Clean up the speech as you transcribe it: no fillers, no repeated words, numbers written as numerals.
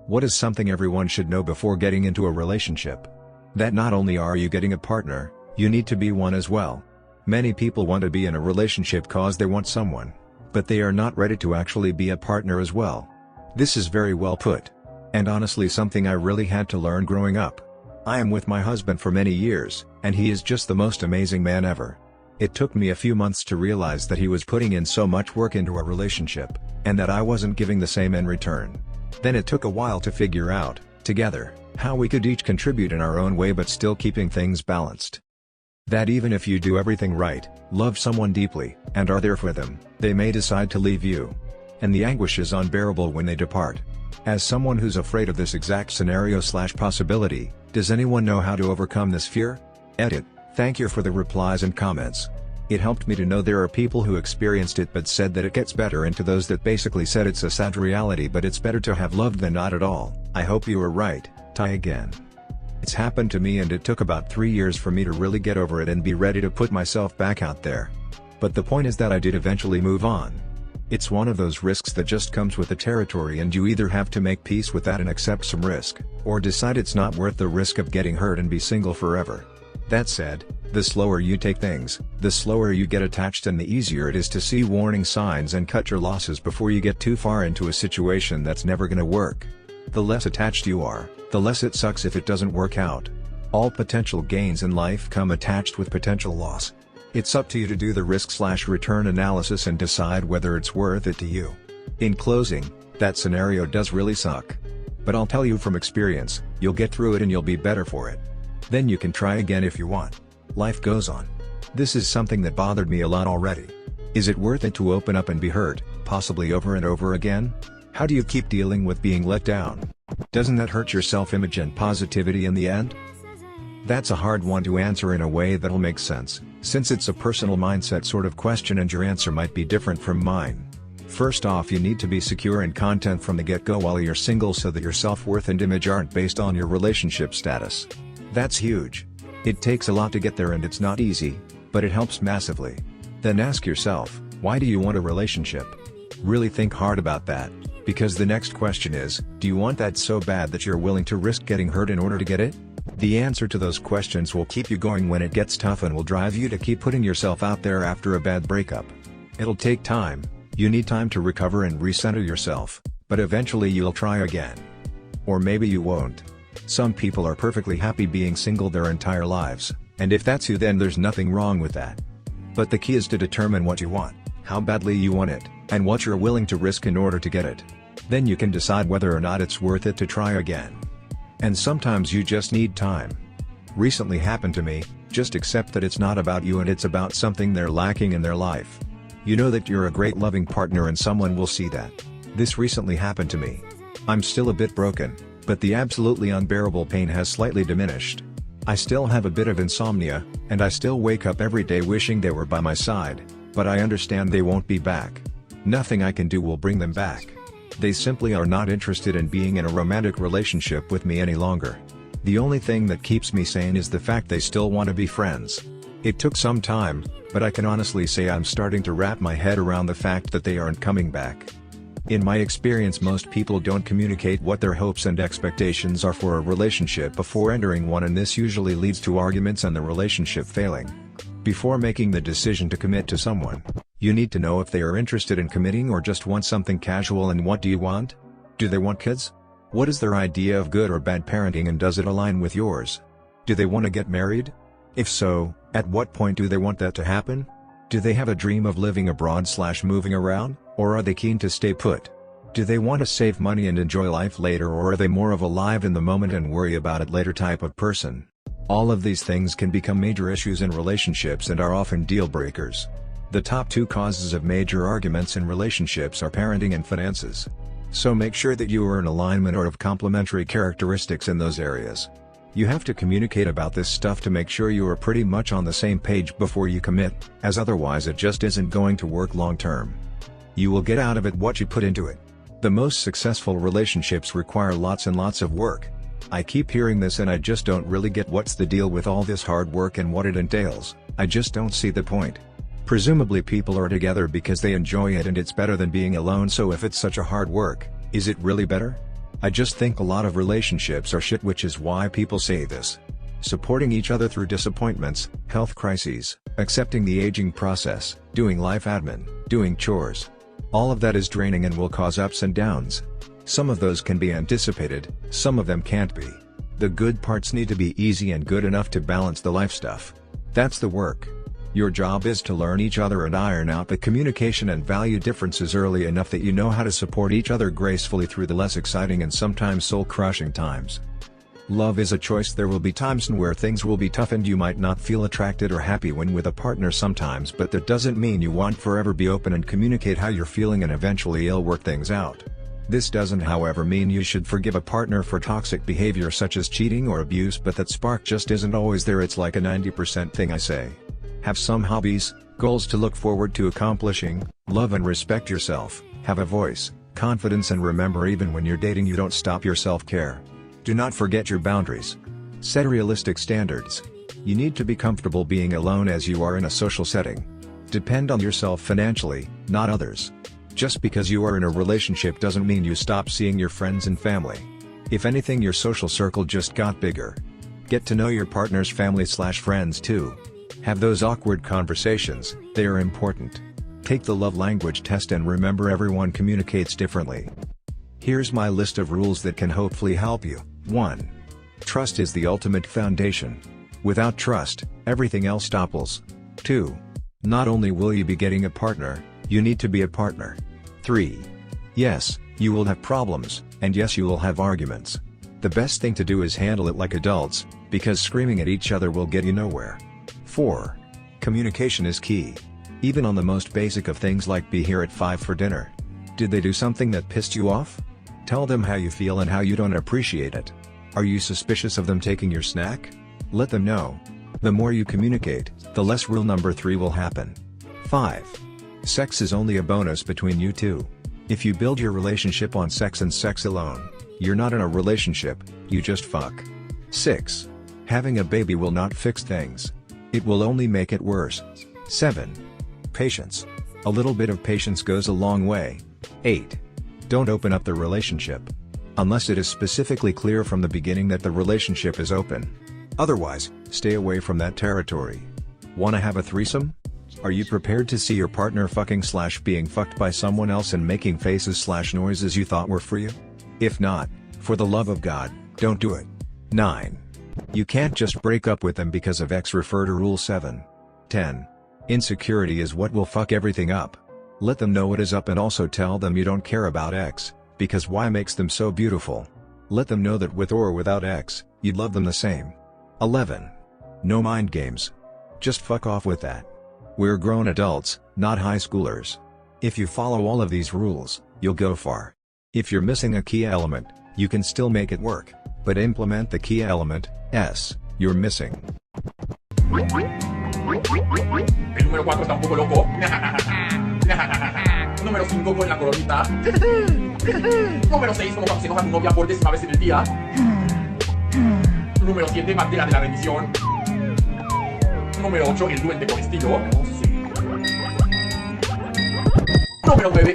What is something everyone should know before getting into a relationship? That not only are you getting a partner, you need to be one as well. Many people want to be in a relationship cause they want someone, but they are not ready to actually be a partner as well. This is very well put. And honestly something I really had to learn growing up. I am with my husband for many years, and he is just the most amazing man ever. It took me a few months to realize that he was putting in so much work into a relationship, and that I wasn't giving the same in return. Then it took a while to figure out, together, how we could each contribute in our own way but still keeping things balanced. That even if you do everything right, love someone deeply, and are there for them, they may decide to leave you. And the anguish is unbearable when they depart. As someone who's afraid of this exact scenario/possibility, does anyone know how to overcome this fear? Edit. Thank you for the replies and comments. It helped me to know there are people who experienced it but said that it gets better, and to those that basically said it's a sad reality but it's better to have loved than not at all. I hope you were right. Try again. It's happened to me and it took about 3 years for me to really get over it and be ready to put myself back out there. But the point is that I did eventually move on. It's one of those risks that just comes with the territory, and you either have to make peace with that and accept some risk, or decide it's not worth the risk of getting hurt and be single forever. That said, the slower you take things, the slower you get attached, and the easier it is to see warning signs and cut your losses before you get too far into a situation that's never gonna work. The less attached you are, the less it sucks if it doesn't work out. All potential gains in life come attached with potential loss. It's up to you to do the risk/return analysis and decide whether it's worth it to you. In closing, that scenario does really suck. But I'll tell you from experience, you'll get through it and you'll be better for it. Then you can try again if you want. Life goes on. This is something that bothered me a lot already. Is it worth it to open up and be hurt, possibly over and over again? How do you keep dealing with being let down? Doesn't that hurt your self-image and positivity in the end? That's a hard one to answer in a way that'll make sense, since it's a personal mindset sort of question and your answer might be different from mine. First off, you need to be secure and content from the get-go while you're single so that your self-worth and image aren't based on your relationship status. That's huge. It takes a lot to get there and it's not easy, but it helps massively. Then ask yourself, why do you want a relationship? Really think hard about that, because the next question is, do you want that so bad that you're willing to risk getting hurt in order to get it? The answer to those questions will keep you going when it gets tough and will drive you to keep putting yourself out there after a bad breakup. It'll take time, you need time to recover and recenter yourself, but eventually you'll try again. Or maybe you won't. Some people are perfectly happy being single their entire lives, and if that's you then there's nothing wrong with that. But the key is to determine what you want, how badly you want it, and what you're willing to risk in order to get it. Then you can decide whether or not it's worth it to try again. And sometimes you just need time. Recently happened to me, just accept that it's not about you and it's about something they're lacking in their life. You know that you're a great loving partner and someone will see that. This recently happened to me. I'm still a bit broken, but the absolutely unbearable pain has slightly diminished. I still have a bit of insomnia, and I still wake up every day wishing they were by my side, but I understand they won't be back. Nothing I can do will bring them back. They simply are not interested in being in a romantic relationship with me any longer. The only thing that keeps me sane is the fact they still want to be friends. It took some time, but I can honestly say I'm starting to wrap my head around the fact that they aren't coming back. In my experience, most people don't communicate what their hopes and expectations are for a relationship before entering one, and this usually leads to arguments and the relationship failing. Before making the decision to commit to someone, you need to know if they are interested in committing or just want something casual. And what do you want? Do they want kids? What is their idea of good or bad parenting, and does it align with yours? Do they want to get married? If so, at what point do they want that to happen? Do they have a dream of living abroad/moving around, or are they keen to stay put? Do they want to save money and enjoy life later, or are they more of a live in the moment and worry about it later type of person? All of these things can become major issues in relationships and are often deal breakers. The top 2 causes of major arguments in relationships are parenting and finances. So make sure that you are in alignment or have complementary characteristics in those areas. You have to communicate about this stuff to make sure you are pretty much on the same page before you commit, as otherwise it just isn't going to work long term. You will get out of it what you put into it. The most successful relationships require lots and lots of work. I keep hearing this and I just don't really get what's the deal with all this hard work and what it entails. I just don't see the point. Presumably people are together because they enjoy it and it's better than being alone, so if it's such a hard work, is it really better? I just think a lot of relationships are shit, which is why people say this. Supporting each other through disappointments, health crises, accepting the aging process, doing life admin, doing chores. All of that is draining and will cause ups and downs. Some of those can be anticipated, some of them can't be. The good parts need to be easy and good enough to balance the life stuff. That's the work. Your job is to learn each other and iron out the communication and value differences early enough that you know how to support each other gracefully through the less exciting and sometimes soul-crushing times. Love is a choice. There will be times where things will be tough and you might not feel attracted or happy when with a partner sometimes, but that doesn't mean you won't forever be open and communicate how you're feeling, and eventually you'll work things out. This doesn't however mean you should forgive a partner for toxic behavior such as cheating or abuse, but that spark just isn't always there. It's like a 90% thing I say. Have some hobbies, goals to look forward to accomplishing, love and respect yourself, have a voice, confidence, and remember, even when you're dating you don't stop your self-care. Do not forget your boundaries. Set realistic standards. You need to be comfortable being alone as you are in a social setting. Depend on yourself financially, not others. Just because you are in a relationship doesn't mean you stop seeing your friends and family. If anything, your social circle just got bigger. Get to know your partner's family/friends too. Have those awkward conversations, they are important. Take the love language test and remember, everyone communicates differently. Here's my list of rules that can hopefully help you. 1. Trust is the ultimate foundation. Without trust, everything else topples. 2. Not only will you be getting a partner, you need to be a partner. 3. Yes, you will have problems, and yes, you will have arguments. The best thing to do is handle it like adults, because screaming at each other will get you nowhere. 4. Communication is key. Even on the most basic of things like be here at 5 for dinner. Did they do something that pissed you off? Tell them how you feel and how you don't appreciate it. Are you suspicious of them taking your snack? Let them know. The more you communicate, the less rule number 3 will happen. 5. Sex is only a bonus between you two. If you build your relationship on sex and sex alone, you're not in a relationship, you just fuck. 6. Having a baby will not fix things. It will only make it worse. 7. Patience. A little bit of patience goes a long way. 8. Don't open up the relationship. Unless it is specifically clear from the beginning that the relationship is open. Otherwise, stay away from that territory. Wanna have a threesome? Are you prepared to see your partner fucking/being fucked by someone else and making faces/noises you thought were for you? If not, for the love of God, don't do it. 9. You can't just break up with them because of X. Refer to Rule 7. 10. Insecurity is what will fuck everything up. Let them know what is up and also tell them you don't care about X, because Y makes them so beautiful. Let them know that with or without X, you'd love them the same. 11. No mind games. Just fuck off with that. We're grown adults, not high schoolers. If you follow all of these rules, you'll go far. If you're missing a key element, you can still make it work, but implement the key element, you're missing. El número 4 está un poco loco. Número 5 con la coronita. Número 6 como aconsejas a tu novia por 10ª vez en el día. Número 7 bandera de la rendición. Número 8 el duende con estilo. Número 9